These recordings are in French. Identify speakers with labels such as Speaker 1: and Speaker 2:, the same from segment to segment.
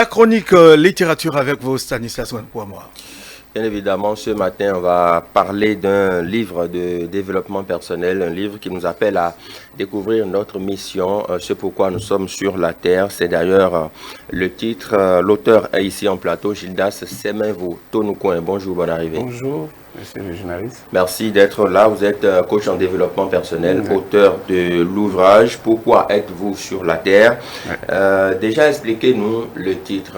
Speaker 1: chronique littérature avec vous, Stanislas Ouankouamoa.
Speaker 2: Bien évidemment, ce matin, on va parler d'un livre de développement personnel, un livre qui nous appelle à découvrir notre mission, ce pourquoi nous sommes sur la terre. C'est d'ailleurs le titre. L'auteur est ici en plateau, Gildas Semenvo Tonoukouen. Bonjour, bonne arrivée.
Speaker 3: Bonjour, monsieur le journaliste.
Speaker 2: Merci d'être là. Vous êtes coach en développement personnel, auteur de l'ouvrage « Pourquoi êtes-vous sur la terre ?» Déjà, expliquez-nous le titre.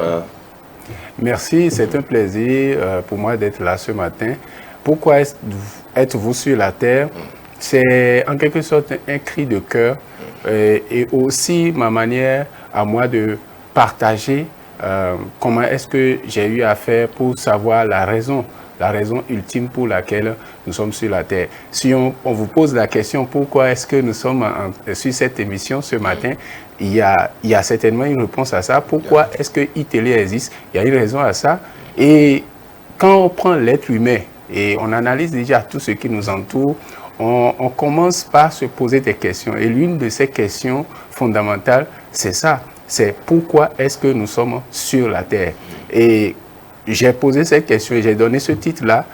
Speaker 3: Merci, c'est un plaisir pour moi d'être là ce matin. Pourquoi êtes-vous sur la terre? C'est en quelque sorte un cri de cœur et aussi ma manière à moi de partager comment est-ce que j'ai eu à faire pour savoir la raison ultime pour laquelle nous sommes sur la terre. Si on vous pose la question pourquoi est-ce que nous sommes sur cette émission ce matin, il y a certainement une réponse à ça. Pourquoi est-ce que iTélé existe? Il y a une raison à ça. Et quand on prend l'être humain et on analyse déjà tout ce qui nous entoure, on commence par se poser des questions. Et l'une de ces questions fondamentales, c'est ça. C'est pourquoi est-ce que nous sommes sur la terre? Et j'ai posé cette question et j'ai donné ce titre-là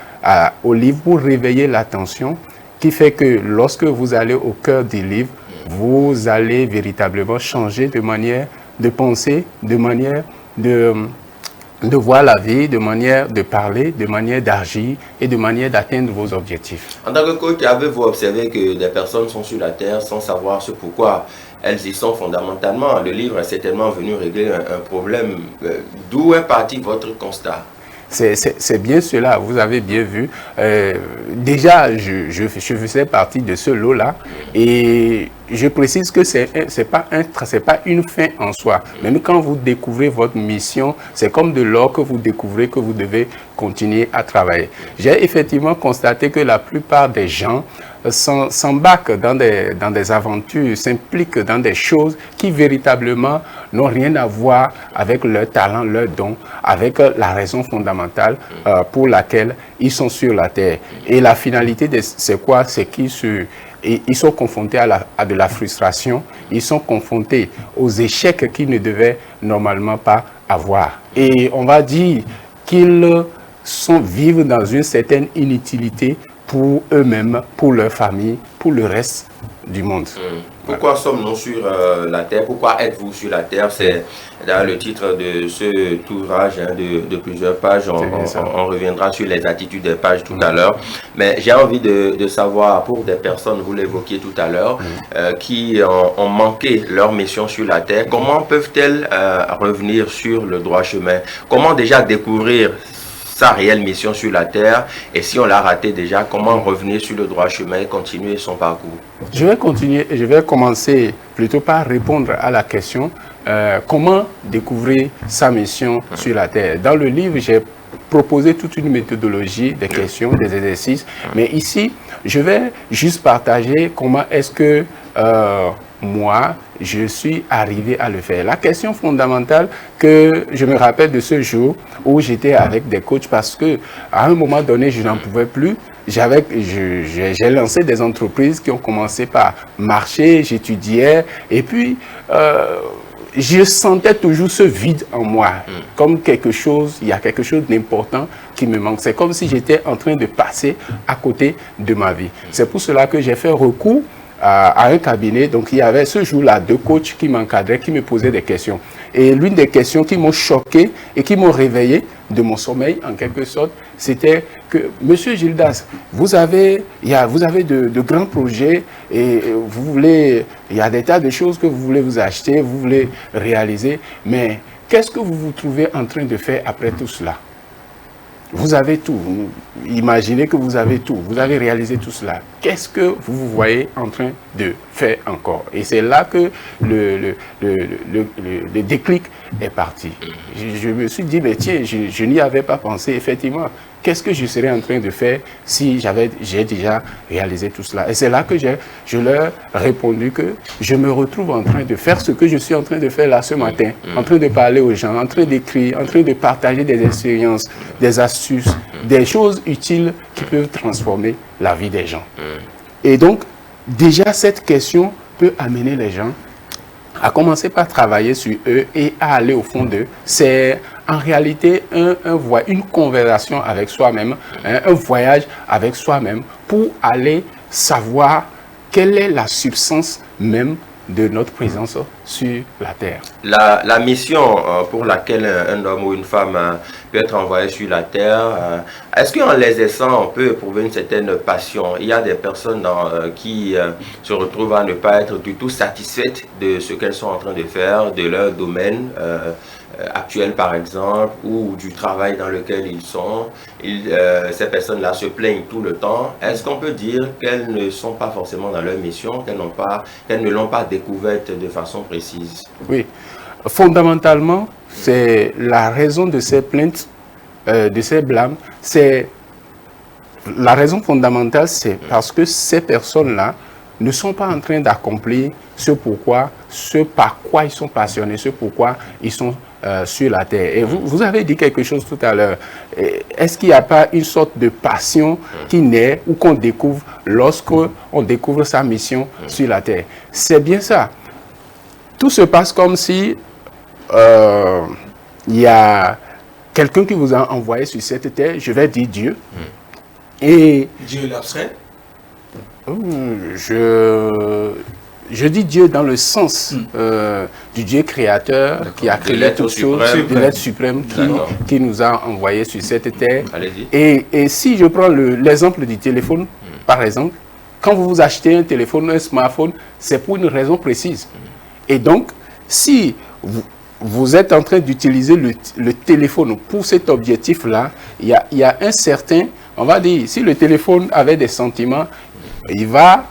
Speaker 3: au livre pour réveiller l'attention, qui fait que lorsque vous allez au cœur du livre, vous allez véritablement changer de manière de penser, de manière de voir la vie, de manière de parler, de manière d'agir et de manière d'atteindre vos objectifs.
Speaker 2: En tant que coach, avez-vous observé que des personnes sont sur la terre sans savoir ce pourquoi elles y sont fondamentalement? Le livre est certainement venu régler un problème. D'où est parti votre constat?
Speaker 3: C'est bien cela, vous avez bien vu. Déjà, je faisais partie de ce lot-là et je précise que c'est pas une fin en soi. Même quand vous découvrez votre mission, c'est comme de l'or que vous découvrez que vous devez continuer à travailler. J'ai effectivement constaté que la plupart des gens s'embarquent dans des aventures, s'impliquent dans des choses qui véritablement n'ont rien à voir avec leur talent, leur don, avec la raison fondamentale pour laquelle ils sont sur la terre. Et la finalité, c'est quoi? C'est qu'ils sont confrontés à de la frustration, ils sont confrontés aux échecs qu'ils ne devaient normalement pas avoir. Et on va dire qu'ils vivent dans une certaine inutilité pour eux-mêmes, pour leur famille, pour le reste du monde.
Speaker 2: Pourquoi sommes-nous sur la terre? Pourquoi êtes-vous sur la terre? C'est dans le titre de cet ouvrage de plusieurs pages. On reviendra sur les attitudes des pages tout à l'heure. Mais j'ai envie de savoir, pour des personnes, vous l'évoquiez tout à l'heure, qui ont manqué leur mission sur la terre, comment peuvent-elles revenir sur le droit chemin? Comment déjà découvrir sa réelle mission sur la terre, et si on l'a raté déjà, comment revenir sur le droit chemin et continuer son parcours?
Speaker 3: Je vais continuer et je vais commencer plutôt par répondre à la question comment découvrir sa mission sur la terre. Dans le livre, j'ai proposé toute une méthodologie, des questions, des exercices, mais ici, je vais juste partager comment est-ce que moi, je suis arrivé à le faire. La question fondamentale que je me rappelle de ce jour où j'étais avec des coachs parce que à un moment donné, je n'en pouvais plus. J'ai lancé des entreprises qui ont commencé par marcher, j'étudiais et puis je sentais toujours ce vide en moi, comme il y a quelque chose d'important qui me manque. C'est comme si j'étais en train de passer à côté de ma vie. C'est pour cela que j'ai fait recours à un cabinet. Donc il y avait ce jour-là 2 coachs qui m'encadraient, qui me posaient des questions. Et l'une des questions qui m'ont choqué et qui m'ont réveillé de mon sommeil, en quelque sorte, c'était que, Monsieur Gildas, vous avez de grands projets et il y a des tas de choses que vous voulez vous acheter, vous voulez réaliser, mais qu'est-ce que vous vous trouvez en train de faire après tout cela? Vous avez tout. Imaginez que vous avez tout. Vous avez réalisé tout cela. Qu'est-ce que vous vous voyez en train de faire encore? Et c'est là que le déclic est parti. Je me suis dit, mais tiens, je n'y avais pas pensé. Effectivement, qu'est-ce que je serais en train de faire si j'ai déjà réalisé tout cela? Et c'est là que je leur ai répondu que je me retrouve en train de faire ce que je suis en train de faire là ce matin, en train de parler aux gens, en train d'écrire, en train de partager des expériences, des astuces, des choses utiles qui peuvent transformer la vie des gens. Et donc, déjà, cette question peut amener les gens à commencer par travailler sur eux et à aller au fond d'eux. C'est en réalité une conversation avec soi-même, un voyage avec soi-même pour aller savoir quelle est la substance même de notre présence sur la terre.
Speaker 2: La mission pour laquelle un homme ou une femme peut être envoyé sur la terre, est-ce qu'en les laissant, on peut éprouver une certaine passion? Il y a des personnes qui se retrouvent à ne pas être du tout satisfaites de ce qu'elles sont en train de faire, de leur domaine actuel par exemple, ou du travail dans lequel ils sont. Ces personnes-là se plaignent tout le temps. Est-ce qu'on peut dire qu'elles ne sont pas forcément dans leur mission, qu'elles ne l'ont pas découverte de façon précise?
Speaker 3: Oui, fondamentalement, c'est la raison de ces plaintes, de ces blâmes, c'est la raison fondamentale, c'est parce que ces personnes-là ne sont pas en train d'accomplir ce par quoi ils sont passionnés, ce pourquoi ils sont sur la terre. Et vous avez dit quelque chose tout à l'heure. Est-ce qu'il n'y a pas une sorte de passion qui naît ou qu'on découvre lorsqu'on découvre sa mission sur la terre? C'est bien ça. Tout se passe comme si il y a quelqu'un qui vous a envoyé sur cette terre, je vais dire Dieu. Et
Speaker 1: Dieu l'abstrait?
Speaker 3: Je dis Dieu dans le sens du Dieu créateur qui a créé toutes choses, de l'être suprême qui nous a envoyés sur cette terre. Et si je prends l'exemple du téléphone, par exemple, quand vous achetez un téléphone, un smartphone, c'est pour une raison précise. Et donc, si vous êtes en train d'utiliser le téléphone pour cet objectif-là, il y a un certain, on va dire, si le téléphone avait des sentiments, il va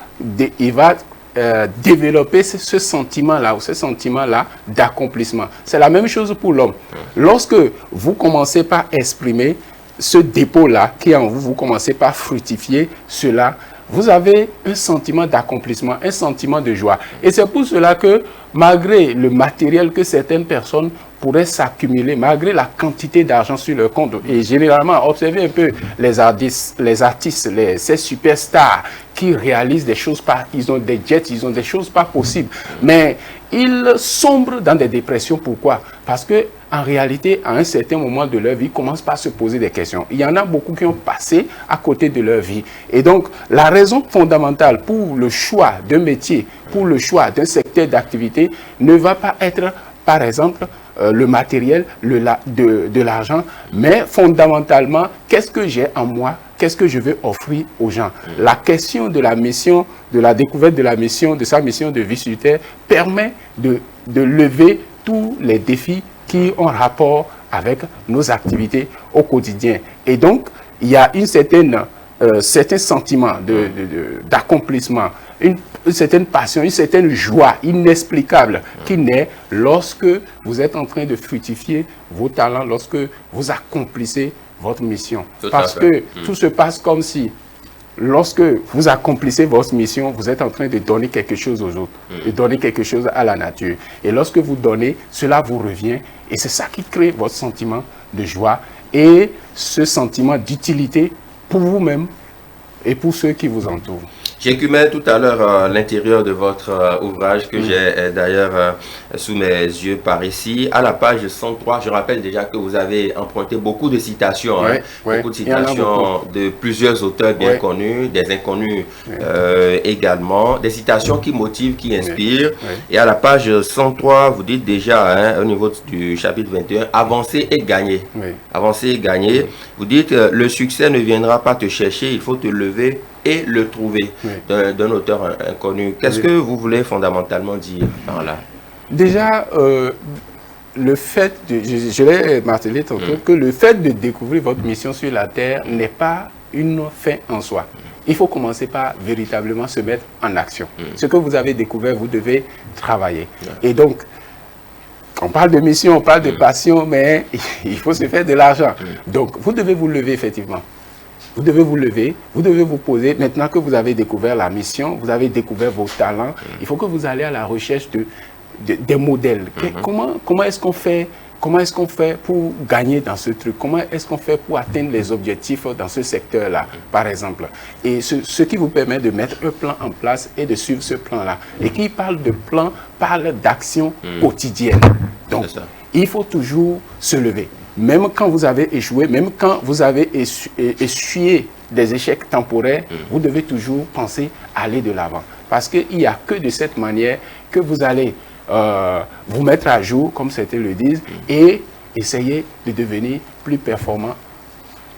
Speaker 3: développer ce sentiment-là ou ce sentiment-là d'accomplissement. C'est la même chose pour l'homme. Lorsque vous commencez par exprimer ce dépôt-là qui est en vous, vous commencez par fructifier cela, vous avez un sentiment d'accomplissement, un sentiment de joie. Et c'est pour cela que, malgré le matériel que certaines personnes pourraient s'accumuler, malgré la quantité d'argent sur leur compte, et généralement, observez un peu les artistes, ces superstars qui réalisent des choses pas, ils ont des jets, ils ont des choses pas possibles, mais ils sombrent dans des dépressions. Pourquoi? Parce que en réalité, à un certain moment de leur vie, ils commencent par se poser des questions. Il y en a beaucoup qui ont passé à côté de leur vie. Et donc, la raison fondamentale pour le choix d'un métier, pour le choix d'un secteur d'activité, ne va pas être, par exemple, le matériel, de l'argent, mais fondamentalement, qu'est-ce que j'ai en moi? Qu'est-ce que je veux offrir aux gens? La question de la mission, de la découverte de la mission, de sa mission de vie sur terre, permet de lever tous les défis qui ont rapport avec nos activités au quotidien. Et donc, il y a une certain sentiment d'accomplissement, une certaine passion, une certaine joie inexplicable qui naît lorsque vous êtes en train de fructifier vos talents, lorsque vous accomplissez votre mission. Parce que tout se passe comme si, lorsque vous accomplissez votre mission, vous êtes en train de donner quelque chose aux autres, de donner quelque chose à la nature. Et lorsque vous donnez, cela vous revient. Et c'est ça qui crée votre sentiment de joie et ce sentiment d'utilité pour vous-même et pour ceux qui vous entourent.
Speaker 2: J'écumais tout à l'heure l'intérieur de votre ouvrage que j'ai d'ailleurs sous mes yeux par ici. À la page 103, je rappelle déjà que vous avez emprunté beaucoup de citations, beaucoup de citations de plusieurs auteurs bien connus, des inconnus également, des citations qui motivent, qui inspirent. Et à la page 103, vous dites déjà, au niveau du chapitre 21, avancer et gagner. Avancer et gagner. Vous dites, le succès ne viendra pas te chercher, il faut te lever et le trouver d'un auteur inconnu. Qu'est-ce que vous voulez fondamentalement dire par là? Déjà,
Speaker 3: le fait de, je l'ai martelé tantôt, que le fait de découvrir votre mission sur la terre n'est pas une fin en soi. Il faut commencer par véritablement se mettre en action. Ce que vous avez découvert, vous devez travailler. Et donc, on parle de mission, on parle de passion, mais il faut se faire de l'argent. Donc, vous devez vous lever effectivement. Vous devez vous lever, vous devez vous poser. Maintenant que vous avez découvert la mission, vous avez découvert vos talents, il faut que vous allez à la recherche des modèles. Comment est-ce qu'on fait comment est-ce qu'on fait pour gagner dans ce truc? Comment est-ce qu'on fait pour atteindre les objectifs dans ce secteur-là, par exemple? Et ce qui vous permet de mettre un plan en place et de suivre ce plan-là. Et qui parle de plan, parle d'action quotidienne. Donc, il faut toujours se lever. Même quand vous avez échoué, même quand vous avez essuyé des échecs temporaires, vous devez toujours penser à aller de l'avant. Parce qu'il n'y a que de cette manière que vous allez vous mettre à jour, comme certains le disent, et essayer de devenir plus performant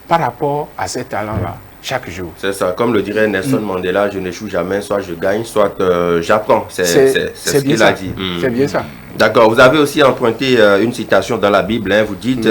Speaker 3: par rapport à ces talents-là, chaque jour.
Speaker 2: C'est ça, comme le dirait Nelson Mandela, je n'échoue jamais, soit je gagne, soit j'apprends. C'est ce qu'il a dit.
Speaker 3: C'est bien ça.
Speaker 2: D'accord, vous avez aussi emprunté une citation dans la Bible, hein. Vous dites,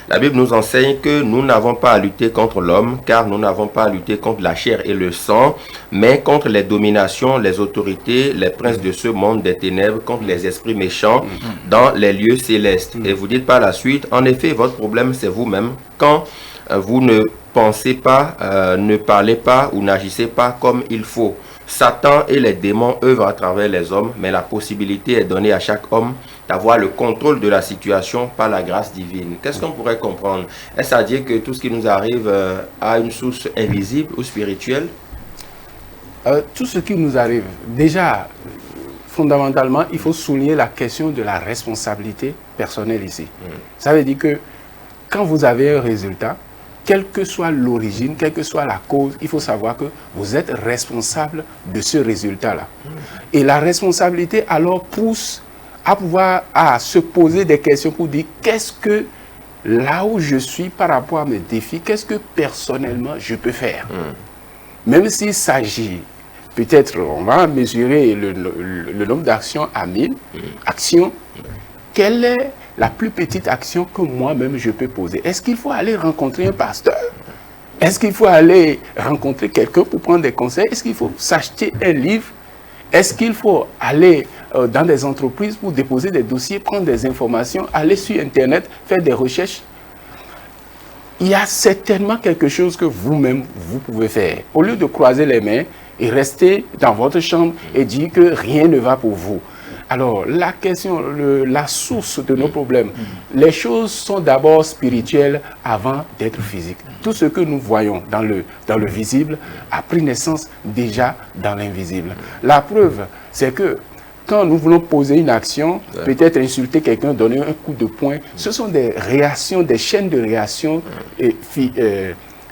Speaker 2: la Bible nous enseigne que nous n'avons pas à lutter contre l'homme, car nous n'avons pas à lutter contre la chair et le sang, mais contre les dominations, les autorités, les princes de ce monde des ténèbres, contre les esprits méchants dans les lieux célestes. Et vous dites par la suite, en effet, votre problème c'est vous-même, quand vous ne pensez pas, ne parlez pas ou n'agissez pas comme il faut. Satan et les démons œuvrent à travers les hommes, mais la possibilité est donnée à chaque homme d'avoir le contrôle de la situation par la grâce divine. Qu'est-ce qu'on pourrait comprendre? Est-ce à dire que tout ce qui nous arrive a une source invisible ou spirituelle?
Speaker 3: Tout ce qui nous arrive, déjà, fondamentalement, il faut souligner la question de la responsabilité personnelle ici. Ça veut dire que quand vous avez un résultat, quelle que soit l'origine, quelle que soit la cause, il faut savoir que vous êtes responsable de ce résultat-là. Et la responsabilité alors pousse à se poser des questions pour dire qu'est-ce que, là où je suis par rapport à mes défis, qu'est-ce que personnellement je peux faire. Même s'il s'agit, peut-être on va mesurer le nombre d'actions à 1000 actions, quelle est la plus petite action que moi-même je peux poser? Est-ce qu'il faut aller rencontrer un pasteur? Est-ce qu'il faut aller rencontrer quelqu'un pour prendre des conseils? Est-ce qu'il faut s'acheter un livre? Est-ce qu'il faut aller dans des entreprises pour déposer des dossiers, prendre des informations, aller sur Internet, faire des recherches? Il y a certainement quelque chose que vous-même, vous pouvez faire. Au lieu de croiser les mains et rester dans votre chambre et dire que rien ne va pour vous. Alors, la question, la source de nos problèmes, les choses sont d'abord spirituelles avant d'être physiques. Tout ce que nous voyons dans le visible a pris naissance déjà dans l'invisible. La preuve, c'est que quand nous voulons poser une action, peut-être insulter quelqu'un, donner un coup de poing, ce sont des réactions, des chaînes de réactions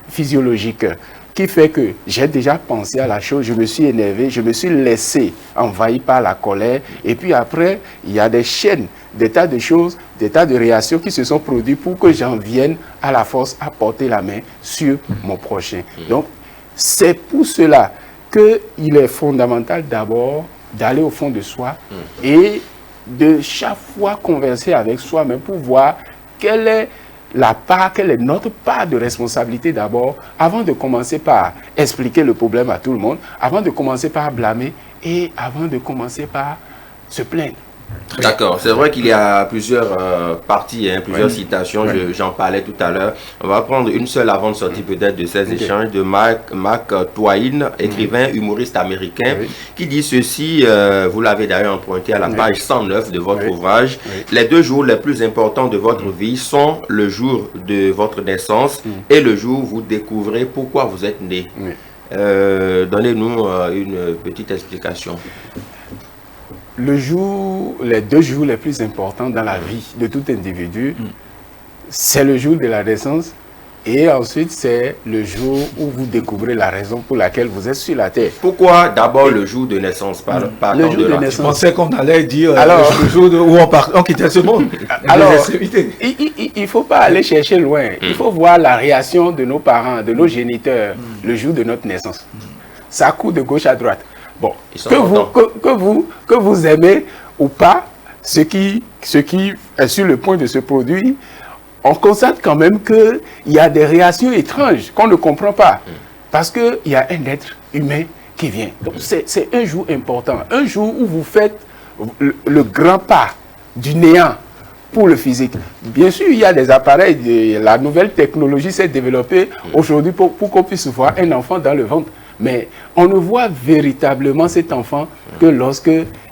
Speaker 3: physiologiques qui fait que j'ai déjà pensé à la chose, je me suis énervé, je me suis laissé envahi par la colère. Et puis après, il y a des chaînes, des tas de choses, des tas de réactions qui se sont produites pour que j'en vienne à la force à porter la main sur mon prochain. Donc, c'est pour cela qu'il est fondamental d'abord d'aller au fond de soi et de chaque fois converser avec soi-même pour voir quelle est notre part de responsabilité d'abord, avant de commencer par expliquer le problème à tout le monde, avant de commencer par blâmer et avant de commencer par se plaindre.
Speaker 2: D'accord, c'est vrai qu'il y a plusieurs parties, plusieurs citations, j'en parlais tout à l'heure. On va prendre une seule avant de sortir peut-être de ces échanges de Mark Twain, écrivain, humoriste américain, qui dit ceci, vous l'avez d'ailleurs emprunté à la page 109 de votre ouvrage. Les 2 jours les plus importants de votre vie sont le jour de votre naissance et le jour où vous découvrez pourquoi vous êtes né. Donnez-nous une petite explication.
Speaker 3: Les 2 jours les plus importants dans la vie de tout individu, c'est le jour de la naissance et ensuite c'est le jour où vous découvrez la raison pour laquelle vous êtes sur la terre.
Speaker 2: Pourquoi d'abord le jour de naissance?
Speaker 3: Le jour de naissance.
Speaker 1: Je pensais qu'on allait dire le jour où on quittait ce monde.
Speaker 3: Alors, il ne faut pas aller chercher loin. Il faut voir la réaction de nos parents, de nos géniteurs, le jour de notre naissance. Ça court de gauche à droite. Bon, que vous aimez ou pas ce qui est sur le point de se produire, on constate quand même qu'il y a des réactions étranges qu'on ne comprend pas. Parce qu'il y a un être humain qui vient. Donc c'est un jour important. Un jour où vous faites le grand pas du néant pour le physique. Bien sûr, il y a des appareils, la nouvelle technologie s'est développée aujourd'hui pour qu'on puisse voir un enfant dans le ventre. Mais on ne voit véritablement cet enfant que lorsque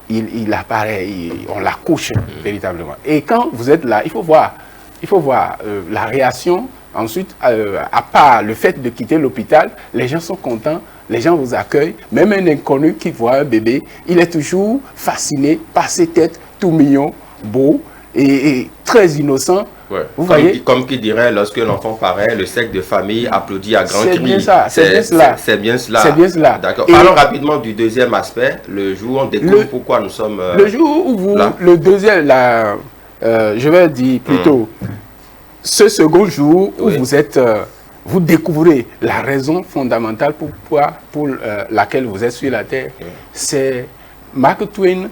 Speaker 3: il apparaît, on l'accouche véritablement. Et quand vous êtes là, il faut voir la réaction. Ensuite, à part le fait de quitter l'hôpital, les gens sont contents, les gens vous accueillent. Même un inconnu qui voit un bébé, il est toujours fasciné par ses têtes tout mignon, beau et très innocent.
Speaker 2: Ouais.
Speaker 3: Vous voyez?
Speaker 2: Comme qui dirait, lorsque l'enfant paraît, le cercle de famille applaudit à grands cris.
Speaker 3: C'est bien ça, c'est bien cela.
Speaker 2: C'est bien cela.
Speaker 3: C'est bien cela.
Speaker 2: D'accord. Parlons rapidement du deuxième aspect, le jour où on découvre pourquoi nous sommes
Speaker 3: le jour où vous,
Speaker 2: là.
Speaker 3: Le deuxième, je vais dire plutôt, ce second jour où vous êtes, vous découvrez la raison fondamentale pour laquelle vous êtes sur la Terre. C'est Mark Twain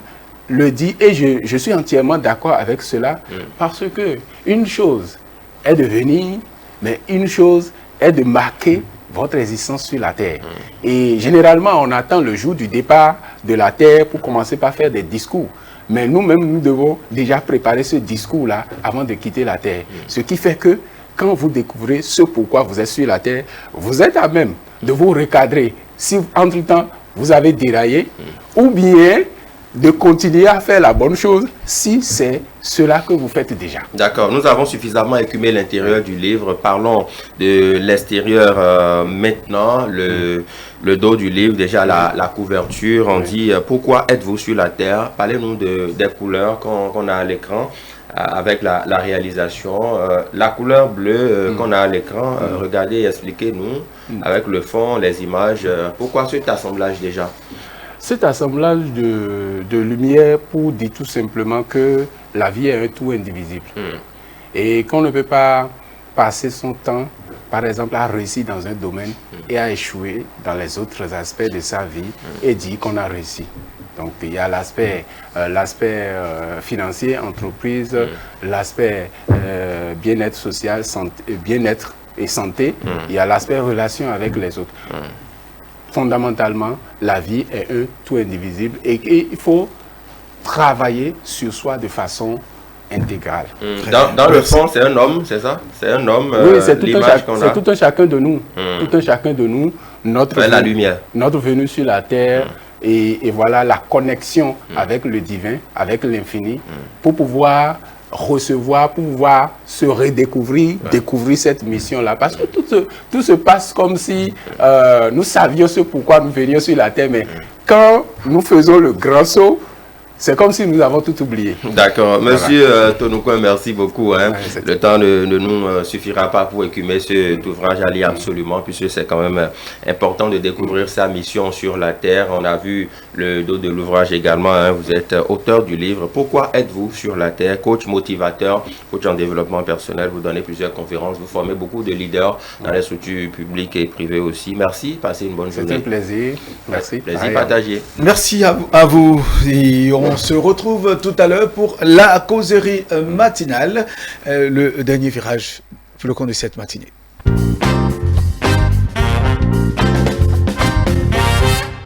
Speaker 3: le dit, et je suis entièrement d'accord avec cela, parce que une chose est de venir, mais une chose est de marquer votre existence sur la Terre. Et généralement, on attend le jour du départ de la Terre pour commencer par faire des discours. Mais nous-mêmes, nous devons déjà préparer ce discours-là avant de quitter la Terre. Ce qui fait que quand vous découvrez ce pourquoi vous êtes sur la Terre, vous êtes à même de vous recadrer. Si entre-temps, vous avez déraillé, ou bien de continuer à faire la bonne chose si c'est cela que vous faites déjà.
Speaker 2: D'accord, nous avons suffisamment écumé l'intérieur du livre. Parlons de l'extérieur maintenant, le dos du livre, déjà la couverture. On dit « Pourquoi êtes-vous sur la Terre ?» Parlez-nous des couleurs qu'on a à l'écran avec la réalisation. La couleur bleue qu'on a à l'écran, regardez, expliquez-nous avec le fond, les images. Pourquoi cet assemblage déjà?
Speaker 3: Cet assemblage de lumière pour dire tout simplement que la vie est un tout indivisible. Et qu'on ne peut pas passer son temps, par exemple, à réussir dans un domaine et à échouer dans les autres aspects de sa vie et dire qu'on a réussi. Donc il y a l'aspect financier, entreprise, l'aspect bien-être social, bien-être et santé. Il y a l'aspect relation avec les autres. Fondamentalement, la vie est un tout indivisible et il faut travailler sur soi de façon intégrale.
Speaker 2: Dans le fond, c'est un homme, c'est ça? C'est un homme,
Speaker 3: oui, c'est tout un chacun de nous. Tout un chacun de nous.
Speaker 2: La lumière.
Speaker 3: Notre venue sur la terre et voilà la connexion avec le divin, avec l'infini, pour pouvoir recevoir, pour pouvoir se redécouvrir, découvrir cette mission-là. Parce que tout se passe comme si nous savions ce pourquoi nous venions sur la terre, mais quand nous faisons le grand saut, c'est comme si nous avons tout oublié.
Speaker 2: D'accord. Monsieur Tonoukouen, merci beaucoup. Le temps ne nous suffira pas pour écumer cet ouvrage à lire absolument, puisque c'est quand même important de découvrir sa mission sur la Terre. On a vu le dos de l'ouvrage également. Vous êtes auteur du livre « Pourquoi êtes-vous sur la Terre ?» Coach motivateur, coach en développement personnel. Vous donnez plusieurs conférences. Vous formez beaucoup de leaders dans les structures publiques et privées aussi. Merci. Passez une bonne journée.
Speaker 3: C'est un plaisir. Merci.
Speaker 2: Plaisir partagé.
Speaker 1: Merci à vous. Et on se retrouve tout à l'heure pour la causerie matinale, le dernier virage pour le compte de cette matinée.